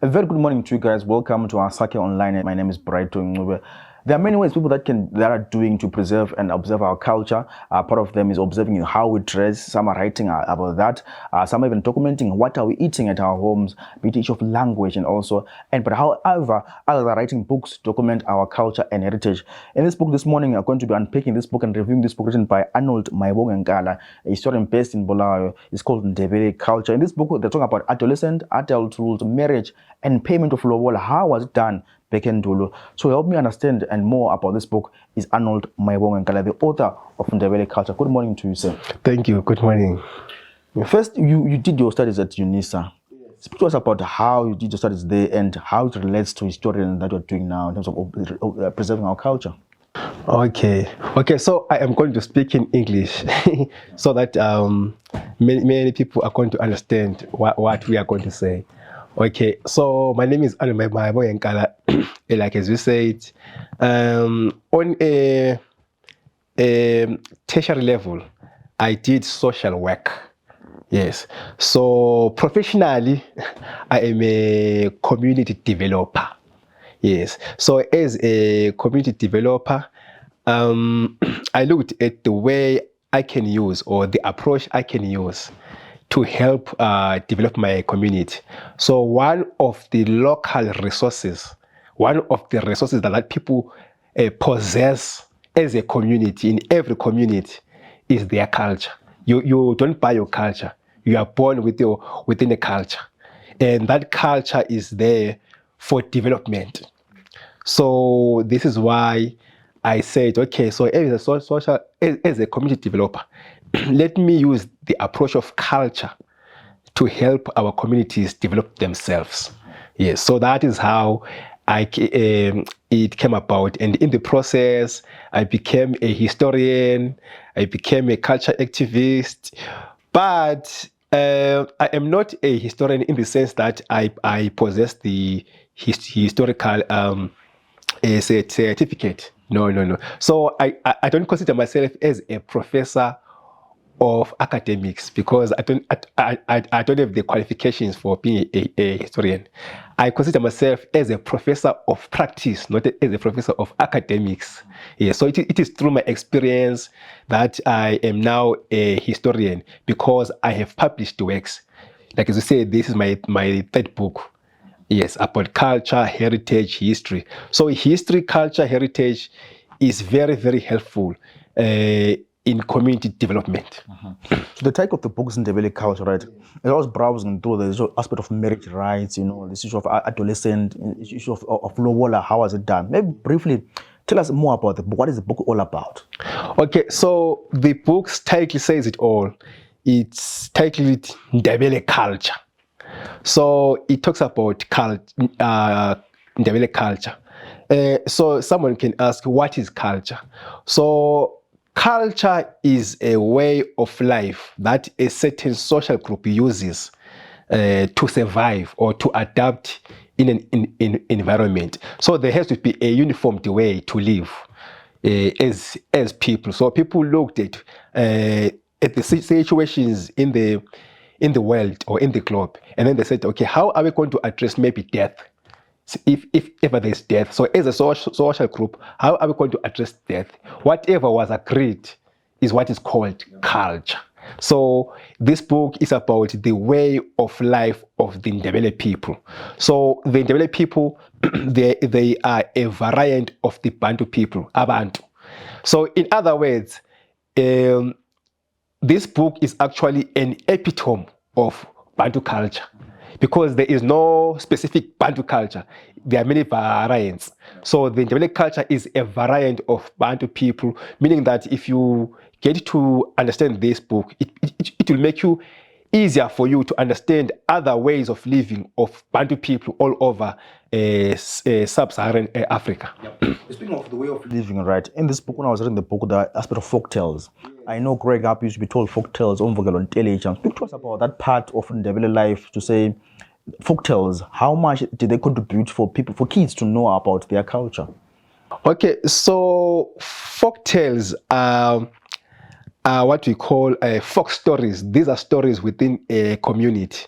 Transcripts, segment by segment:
A very good morning to you guys. Welcome to our Sake Online. My name is Brighto Ngube. There are many ways people that are doing to preserve and observe our culture. Part of them is observing how we dress. Some are writing about that. Some are even documenting what are we eating at our homes, be it issue of language and also. But however, others are writing books to document our culture and heritage. In this book this morning, I'm going to be unpacking this book and reviewing this book written by Arnold Maibongenkala, a historian based in Bulawayo. It's called Ndebele Culture. In this book, they're talking about adolescent, adult rules, marriage, and payment of lobola. How was it done back in Dulu? So help me understand and more about this book is Arnold Maibongenkala, the author of Ndebele Culture. Good morning to you, sir. Thank you. Good morning. First, you did your studies at UNISA. Speak to us about how you did your studies there and how it relates to historian that you're doing now in terms of preserving our culture. Okay. So I am going to speak in English so that many people are going to understand what we are going to say. Okay. So my name is Arnold Maibongenkala. Like as we said, on a tertiary level, I did social work. Yes. So professionally, I am a community developer. Yes. So as a community developer, I looked at the way I can use or the approach I can use to help develop my community. So one of the local resources, one of the resources that people possess as a community, in every community, is their culture. You don't buy your culture. You are born within a culture. And that culture is there for development. So this is why I said, okay, so as a community developer, let me use the approach of culture to help our communities develop themselves. Yes, so that is how it came about. And in the process, I became a historian, I became a culture activist, but I am not a historian in the sense that I possess the historical a certificate. No. So I don't consider myself as a professor of academics because I don't have the qualifications for being a historian. I consider myself as a professor of practice, not as a professor of academics. Yeah, so it is through my experience that I am now a historian because I have published works. Like as you say, this is my third book. Yes, about culture, heritage, history. So history, culture, heritage is very, very helpful in community development. So the title of the book is Ndebele Culture, right? I was browsing through the aspect of marriage rights, this issue of adolescent, issue of lobola, how was it done? Maybe briefly tell us more about the book. What is the book all about? Okay, so the book's title says it all. It's titled Ndebele Culture. So it talks about Ndebele culture. So someone can ask, what is culture? So culture is a way of life that a certain social group uses to survive or to adapt in an environment. So there has to be a uniformed way to live as people. So people looked at the situations in the world or in the globe, and then they said, okay, how are we going to address maybe death? If ever there's death, so as a social group, how are we going to address death? Whatever was agreed is what is called culture. So this book is about the way of life of the Ndebele people. So the Ndebele people, they are a variant of the Bantu people, Abantu. So in other words, this book is actually an epitome of Bantu culture because there is no specific Bantu culture. There are many variants. So the Ndebele culture is a variant of Bantu people, meaning that if you get to understand this book, it will make you easier for you to understand other ways of living of Bantu people all over sub-Saharan Africa. Speaking of the way of living, right? In this book, when I was reading the book, the aspect of folk tales. I know growing up, used to be told folk tales on intelligence. Speak to us about that part of Ndebele life to say folk tales. How much did they contribute for people, for kids to know about their culture? Okay, so folk tales are what we call folk stories. These are stories within a community.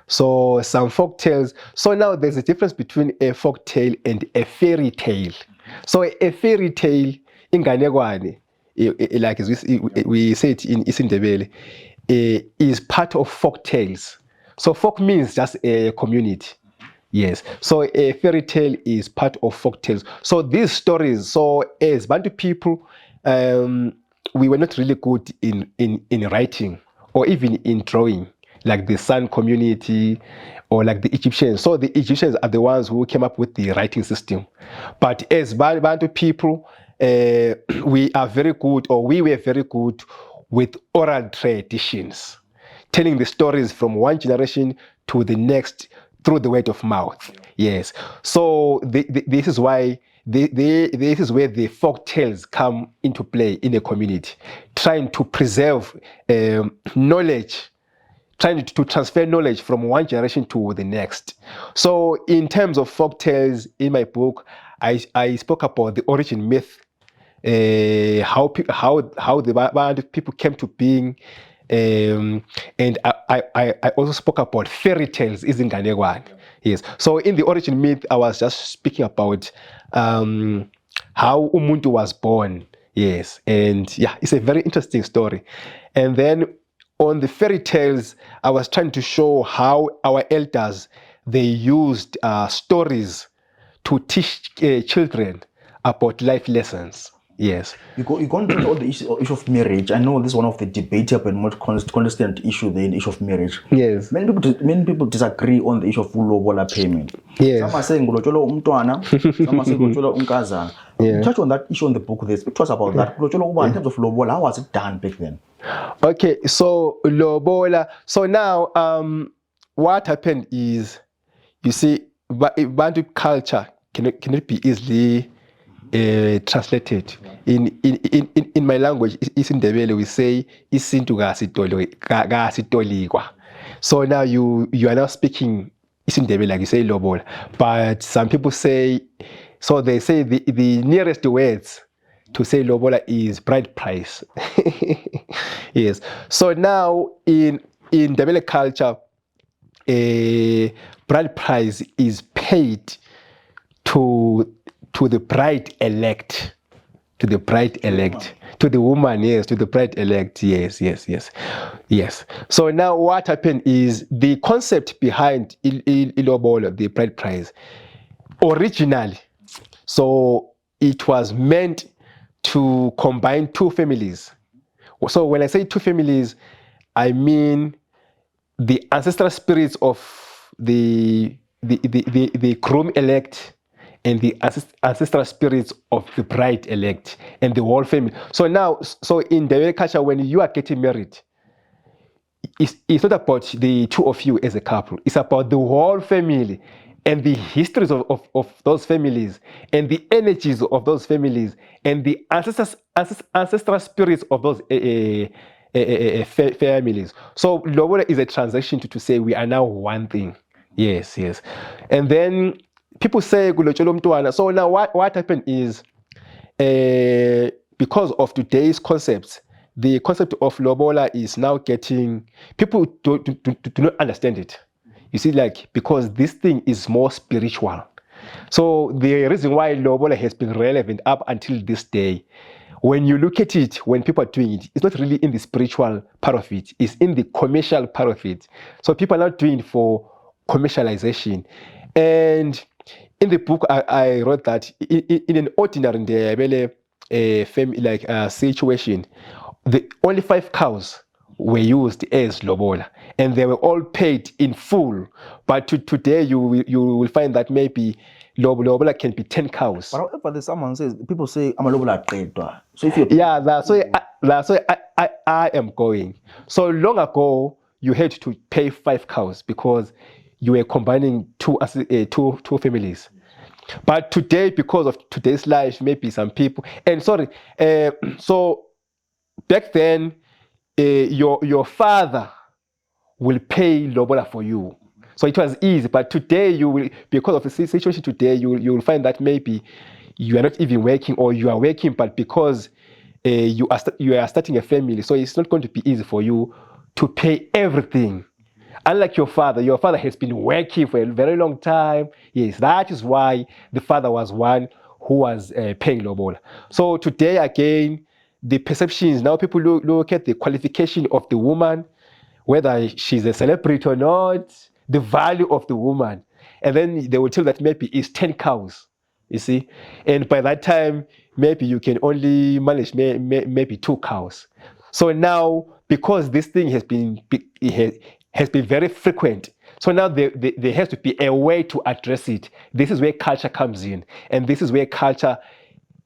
So some folk tales. So now there's a difference between a folk tale and a fairy tale. So a fairy tale, inganekwane, like as we say it in Isindebele, is part of folk tales. So folk means just a community. Yes. So a fairy tale is part of folk tales. So these stories, so as Bantu people, we were not really good in writing or even in drawing, like the San community or like the Egyptians. So the Egyptians are the ones who came up with the writing system. But as Bantu people, we are very good, or we were very good with oral traditions, telling the stories from one generation to the next through the word of mouth. Yes. So this is why this is where the folk tales come into play in a community, trying to preserve knowledge, trying to transfer knowledge from one generation to the next. So in terms of folk tales, in my book, I spoke about the origin myth, how the Bantu people came to being, and I also spoke about fairy tales, izinganekwane. Yes. So in the origin myth, I was just speaking about how umuntu was born. Yes, and yeah, it's a very interesting story. And then on the fairy tales, I was trying to show how our elders, they used stories to teach children about life lessons. Yes. You go into all the issue of marriage. I know this is one of the debatable and most constant issue, the issue of marriage. Yes. Many people disagree on the issue of lobola payment. Yes. Some are saying ngulotsholo umntwana, some are saying ngulotsholo unkazana. Yeah. Touch on that issue on the book. They speak to us about that. Ngulotsholo uba in terms of lobola, how was it done back then? Okay, so lobola. So now, what happened is, you see, Bantu culture cannot be easily translated. In my language, isiNdebele, we say isintu kasitolikwa. So now you are now speaking isiNdebele, like you say lobola, but some people say, so they say the nearest words to say lobola is bride price. Yes. So now in Ndebele culture, a bride price is paid to the bride elect, to the bride elect, to the woman, yes, to the bride elect, yes. So now what happened is the concept behind ilobola, the bride price, originally, so it was meant to combine two families. So when I say two families, I mean the ancestral spirits of the groom elect and the ancestral spirits of the bride elect and the whole family. So now, so in the culture, when you are getting married, it's not about the two of you as a couple. It's about the whole family and the histories of those families and the energies of those families and the ancestral spirits of those families. So lobola is a transaction to say we are now one thing. Yes. And then people say kulotsholo umntwana. So now what happened is, because of today's concepts, the concept of lobola is now getting, people do not understand it. You see, like, because this thing is more spiritual. So the reason why lobola has been relevant up until this day, when you look at it, when people are doing it, it's not really in the spiritual part of it, it's in the commercial part of it. So people are not doing it for commercialization. And in the book, I wrote that in an ordinary situation, the only 5 cows were used as lobola, and they were all paid in full. But today, you will find that maybe lobola can be 10 cows. But however, someone says, people say, I'm a lobola qedwa. So if you that's why I am going. So long ago, you had to pay 5 cows because you were combining two families. But today, because of today's life, maybe some people, and so back then, your father will pay lobola for you. So it was easy, but today you will, because of the situation today, you will find that maybe you are not even working, or you are working, but because you are starting a family, so it's not going to be easy for you to pay everything Unlike your father has been working for a very long time. Yes, that is why the father was one who was paying lobola. So today again, the perceptions now people look at the qualification of the woman, whether she's a celebrity or not, the value of the woman, and then they will tell that maybe it's 10 cows. You see, and by that time maybe you can only manage maybe 2 cows. So now, because this thing has been very frequent, so now there has to be a way to address it. This is where culture comes in, and this is where culture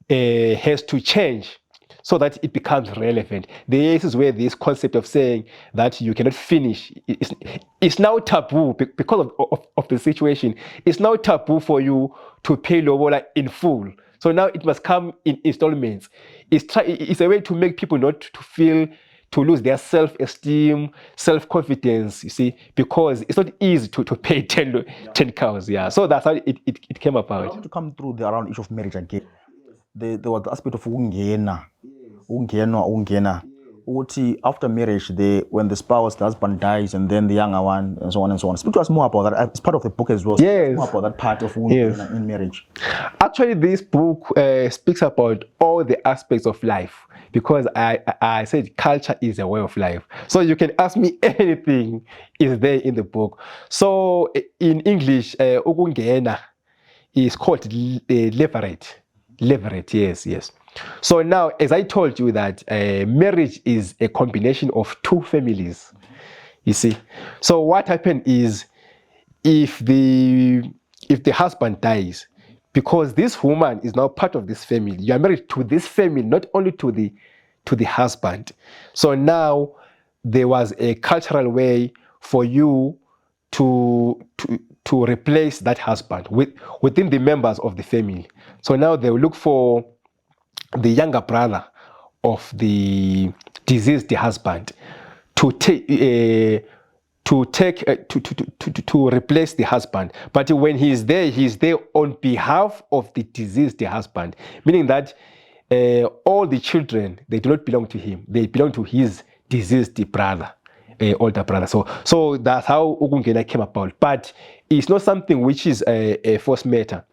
has to change so that it becomes relevant. This is where this concept of saying that you cannot finish is now taboo because of the situation. It's now taboo for you to pay lobola in full. So now it must come in installments. It's a way to make people not to feel, to lose their self-esteem, self-confidence, you see, because it's not easy to pay 10 cows. Yeah. So that's how it came I about. want to come through the around issue of marriage again. There was the aspect of ungena. Uti after marriage, when the spouse, the husband dies, and then the younger one, and so on and so on. Speak to us more about that. It's part of the book as well. Speak to us more about that part of ungena in marriage. Actually, this book speaks about all the aspects of life, because I said culture is a way of life. So you can ask me anything is there in the book. So in English, ukungena is called leverage. Leverage, yes. So now, as I told you that marriage is a combination of two families, you see. So what happened is, if the husband dies, because this woman is now part of this family, you are married to this family, not only to the husband. So now there was a cultural way for you to replace that husband within the members of the family. So now they will look for the younger brother of the deceased husband to replace the husband. But when he's there on behalf of the deceased husband, meaning that all the children, they do not belong to him, they belong to his deceased brother, older brother. So that's how ukungena came about. But it's not something which is a forced matter,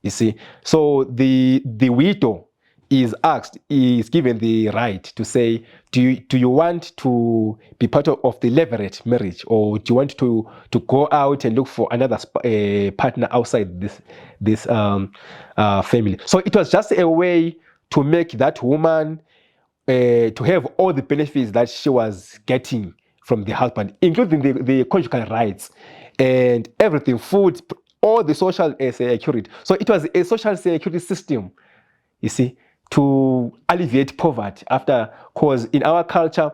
you see. So the widow is given the right to say, do you want to be part of the levirate marriage, or do you want to go out and look for another partner outside this family? So it was just a way to make that woman to have all the benefits that she was getting from the husband, including the conjugal rights and everything, food, all the social security. So it was a social security system, you see, to alleviate poverty. Because in our culture,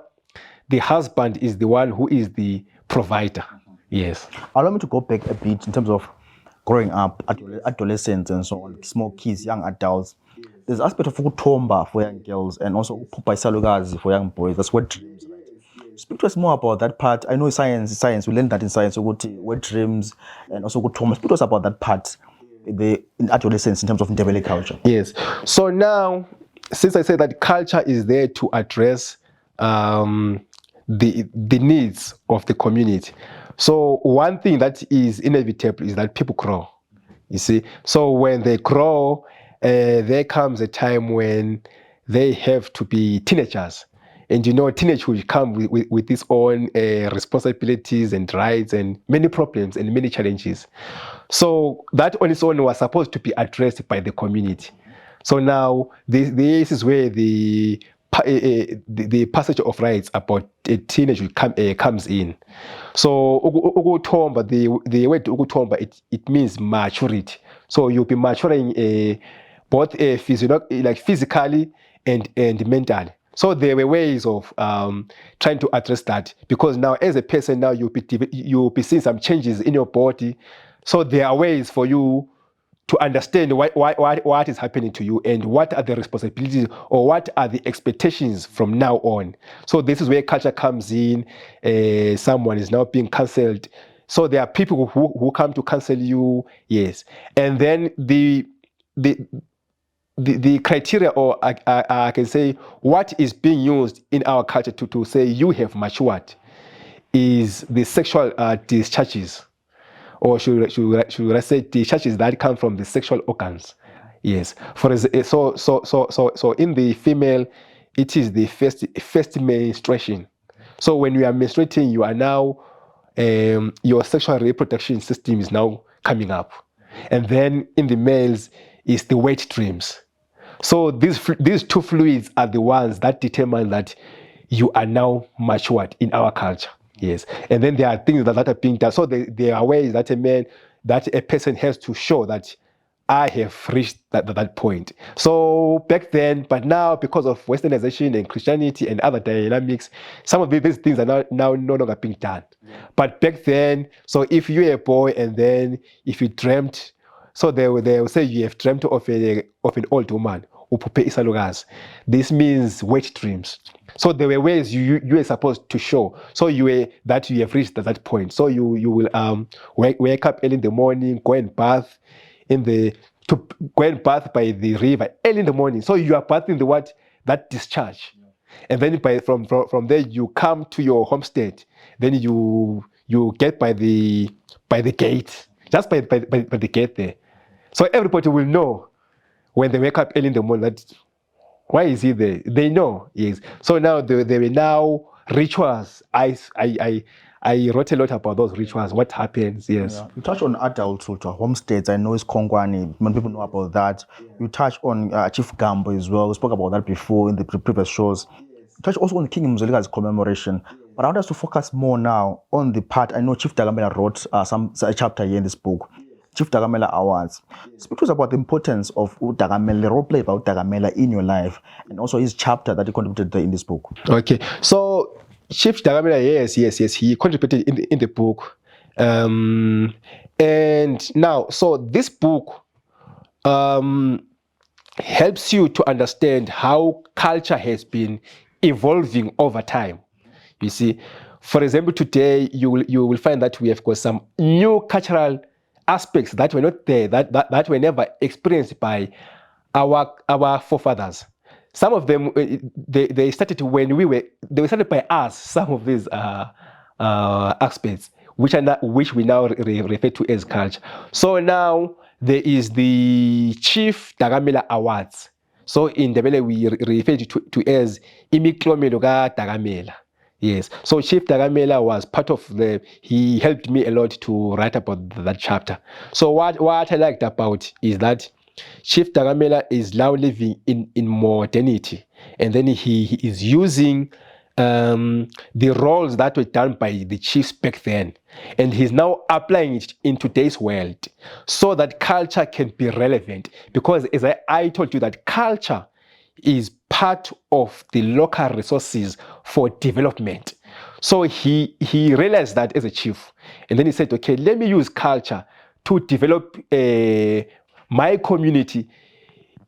the husband is the one who is the provider. Yes. Allow me to go back a bit in terms of growing up, adolescents and so on, small kids, young adults. There's aspect of ukuthomba for young girls and also uphupha isalukazi for young boys. That's wet dreams, right? Speak to us more about that part. I know science. We learned that in science. Wet dreams and also ukuthomba. Speak to us about that part in adolescence in terms of Ndebele culture. Yes. So now, since I said that culture is there to address the needs of the community, so one thing that is inevitable is that people grow. You see, so when they grow, there comes a time when they have to be teenagers. And you know, teenage will come with its own responsibilities and rights and many problems and many challenges. So that on its own was supposed to be addressed by the community. So now this is where the passage of rights about a teenage comes in. So ukuthomba, the word ukuthomba, it means maturity. So you'll be maturing both physically and mentally. So there were ways of trying to address that, because now as a person, now you'll be seeing some changes in your body. So there are ways for you to understand what is happening to you and what are the responsibilities or what are the expectations from now on. So this is where culture comes in. Someone is now being cancelled. So there are people who come to cancel you, yes. And then the criteria, or I can say what is being used in our culture to say you have matured, is the sexual discharges, or should I say discharges that come from the sexual organs. Yes. So in the female, it is the first menstruation. So when you are menstruating, you are now your sexual reproduction system is now coming up, and then in the males is the wet dreams. So these two fluids are the ones that determine that you are now matured in our culture. Yes. And then there are things that are being done. So there are ways that a person has to show that I have reached that point. So back then, but now because of Westernization and Christianity and other dynamics, some of these things are now no longer being done. But back then, so if you're a boy and then if you dreamt, so they will say you have dreamt of an old woman. This means wet dreams. So there were ways you were supposed to show. So you have reached that point. So you will wake up early in the morning, go and bath by the river early in the morning. So you are bathing that discharge. And then from there you come to your homestead. Then you get by the gate, just by the gate there. So everybody will know when they wake up early in the morning that why is he there? They know, yes. So now there are now rituals. I wrote a lot about those rituals, what happens, yes. Yeah. You touch on adulthood, homesteads. I know it's Kongwani. Many people know about that. You touch on Chief Gambo as well. We spoke about that before in the previous shows. You touch also on King Mzolika's commemoration. But I want us to focus more now on the part. I know Chief Dagamela wrote a chapter here in this book. Chief Dagamela Awards. Speak to us about the importance of Dagamela, role play about Dagamela in your life, and also his chapter that he contributed in this book. Okay, so Chief Dagamela, yes, he contributed in the book, and now so this book helps you to understand how culture has been evolving over time. You see, for example, today you will find that we have got some new cultural aspects that were not there, that were never experienced by our forefathers. Some of them they started by us. Some of these aspects, which we now refer to as culture. So now there is the Chief Dagamela Awards. So in Ndebele we refer to as Imiklomelo ka Dagamela. Yes. So Chief Dagamela was part of he helped me a lot to write about that chapter. So what I liked about is that Chief Dagamela is now living in modernity, and then he is using the roles that were done by the chiefs back then, and he's now applying it in today's world so that culture can be relevant. Because as I told you, that culture is part of the local resources for development. So he realized that as a chief, and then he said, okay, let me use culture to develop my community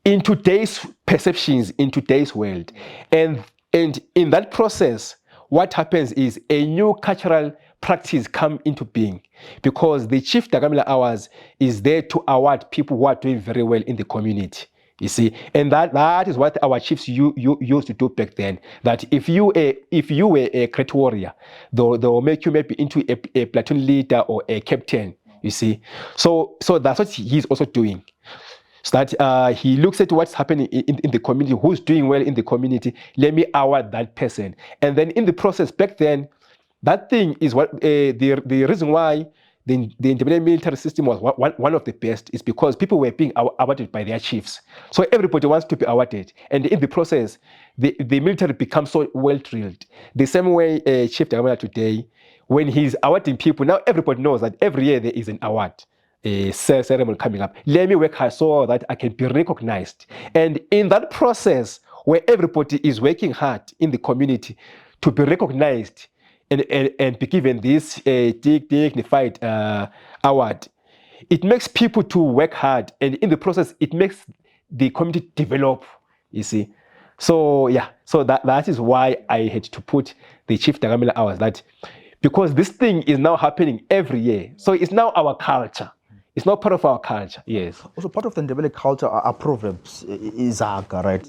in today's perceptions, in today's world. And in that process, what happens is a new cultural practice come into being, because the Chief Dagamela Awards is there to award people who are doing very well in the community. You see, and that is what our chiefs used to do back then. That if you were a great warrior, they'll make you maybe into a platoon leader or a captain. You see, so that's what he's also doing. So that he looks at what's happening in the community, who's doing well in the community. Let me award that person, and then in the process back then, that thing is what the reason why the independent military system was one of the best is because people were being awarded by their chiefs. So everybody wants to be awarded. And in the process, the military becomes so well drilled. The same way Chief Dagamela today, when he's awarding people, now everybody knows that every year there is an award, a ceremony coming up. Let me work hard so that I can be recognized. And in that process, where everybody is working hard in the community to be recognized, and be given this dignified award, it makes people to work hard, and in the process, it makes the community develop. You see, so yeah, so that is why I had to put the Chief Dagamela Awards. That because this thing is now happening every year, so it's now our culture. It's not part of our culture. Yes. Also, part of the Ndebele culture are proverbs. Izaga, right?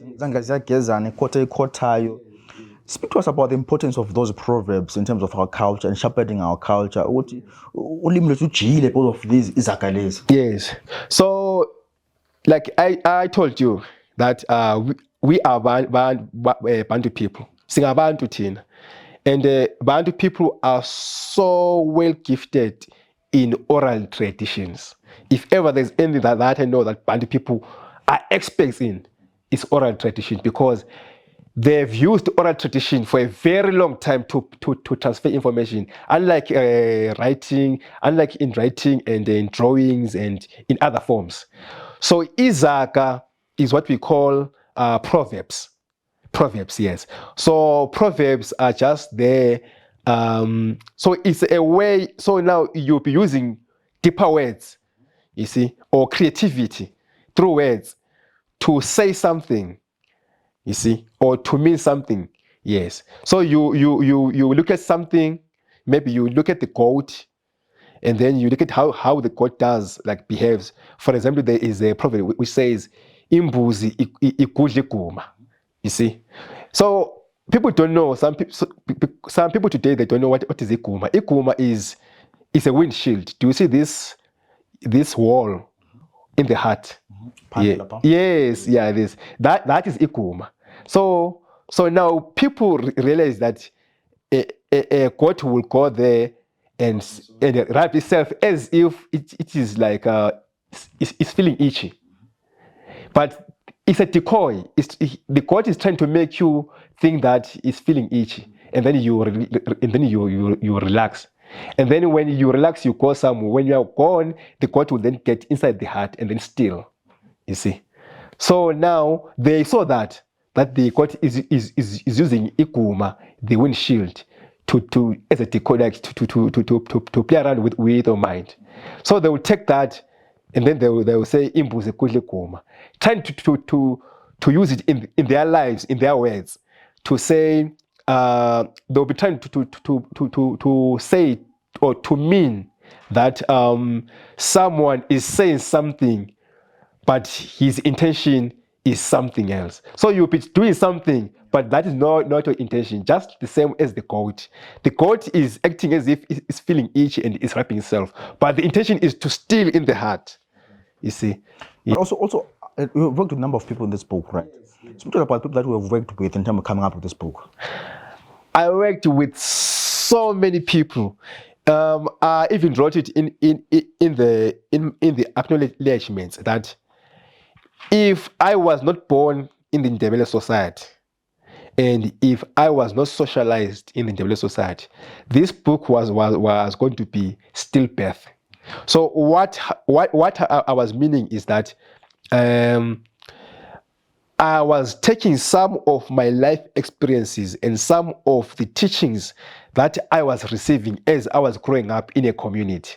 Speak to us about the importance of those proverbs in terms of our culture and shepherding our culture. Ulimi lwethu lujiyile because of these izaga lezi. Yes. So, like I told you that we are Bantu people. Singabantu thina. And Bantu people are so well gifted in oral traditions. If ever there's anything that I know that Bantu people are experts in, it's oral tradition, because they've used oral tradition for a very long time to transfer information, unlike unlike in writing and in drawings and in other forms. So izaga is what we call proverbs. Proverbs, yes. So proverbs are just there. So it's a way. So now you'll be using deeper words, you see, or creativity through words to say something, you see, or to mean something. Yes. So you look at something. Maybe you look at the goat, and then you look at how the goat does, like behaves. For example, there is a proverb which says, "Imbuzi ikudla iguma." You see, so people don't know. Some people today, they don't know what is iguma. Iguma is a windshield. Do you see this wall in the heart? Yeah. Yes, yeah, this that is iguma. So now people realize that a goat will go there and wrap itself as if it is like it's feeling itchy. But it's a decoy. The goat is trying to make you think that it's feeling itchy, and then you relax. And then when you relax, you go somewhere. When you are gone, the goat will then get inside the heart and then steal. You see. So now they saw that the goat is using iguma, the windshield, to as a decoy, like to play around with your mind. So they will take that, and then they will say imbuze kudla iguma, trying to use it in their lives, in their words, to say they'll be trying to say or to mean that someone is saying something, but his intention is something else. So you'll be doing something, but that is not your intention. Just the same as the goat. The goat is acting as if it's feeling itchy and is wrapping itself, but the intention is to steal in the heart. You see. But also, you've worked with a number of people in this book, right? So talk about people that you have worked with in terms of coming up with this book. I worked with so many people. I even wrote it in the acknowledgements that if I was not born in the Ndebele society, and if I was not socialized in the Ndebele society, this book was going to be stillbirth. So what I was meaning is that I was taking some of my life experiences and some of the teachings that I was receiving as I was growing up in a community,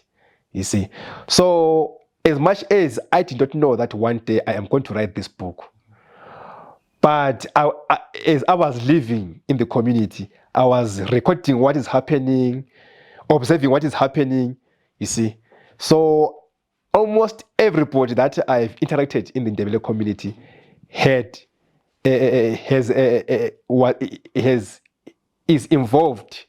you see. So as much as I did not know that one day I am going to write this book, but as I was living in the community, I was recording what is happening, observing what is happening, you see. So almost everybody that I've interacted in the Ndebele community is involved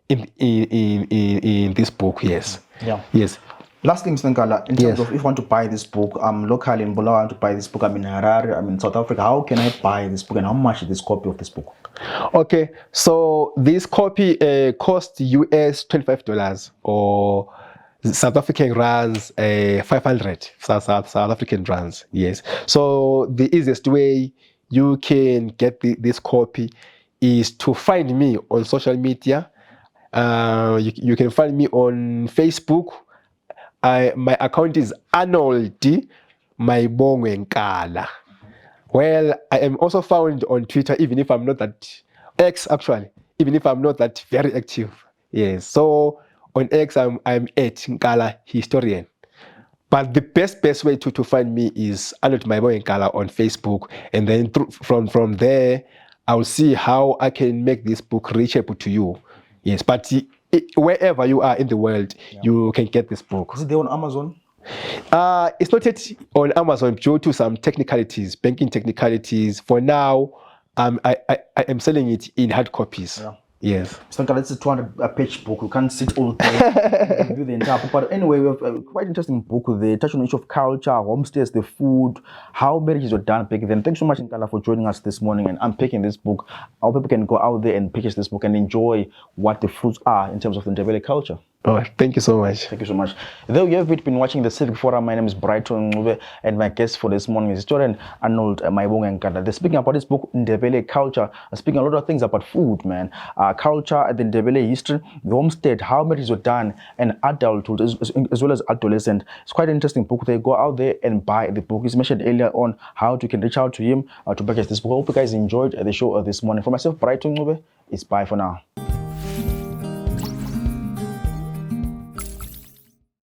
in this book. Yes. Yeah. Yes. Last thing, Nkala, in terms of if I want to buy this book, I'm locally in Bulawayo, I want to buy this book, I'm in Harare, I'm in South Africa. How can I buy this book and how much is this copy of this book? Okay, so this copy costs US $25 or South African rands 500 South African rands. Yes. So the easiest way you can get this copy is to find me on social media. You can find me on Facebook. My account is Arnold Maibongwe Nkala. Well, I am also found on Twitter, even if I'm not that X actually, even if I'm not that very active. Yes. So on X, I'm at Nkala Historian. But the best way to find me is Arnold Maibongwe Nkala on Facebook, and then from there, I'll see how I can make this book reachable to you. Yes, but wherever you are in the world, you can get this book. Is it there on Amazon? It's not yet on Amazon due to some technicalities, banking technicalities. For now, I am selling it in hard copies. Yeah. Yes. So this is a 200-page book. You can't sit all day and review the entire book. But anyway, we have a quite interesting book. They touch on the issue of culture, homestays, the food, how marriages were done back then. Thanks so much, Nkala, for joining us this morning and unpacking this book. Our people can go out there and purchase this book and enjoy what the fruits are in terms of the Ndebele culture. Oh, thank you so much. Thank you so much. There you have it, been watching the Civic Forum. My name is Brighton Ncube, and my guest for this morning is historian Arnold Maibonga Nkanda. They're speaking about this book, Ndebele Culture, speaking a lot of things about food, man. Culture, the Ndebele history, the homestead, how marriages were done, and adulthood, as well as adolescent. It's quite an interesting book. They go out there and buy the book. He's mentioned earlier on how you can reach out to him to purchase this book. I hope you guys enjoyed the show this morning. For myself, Brighton Ncube, it's bye for now.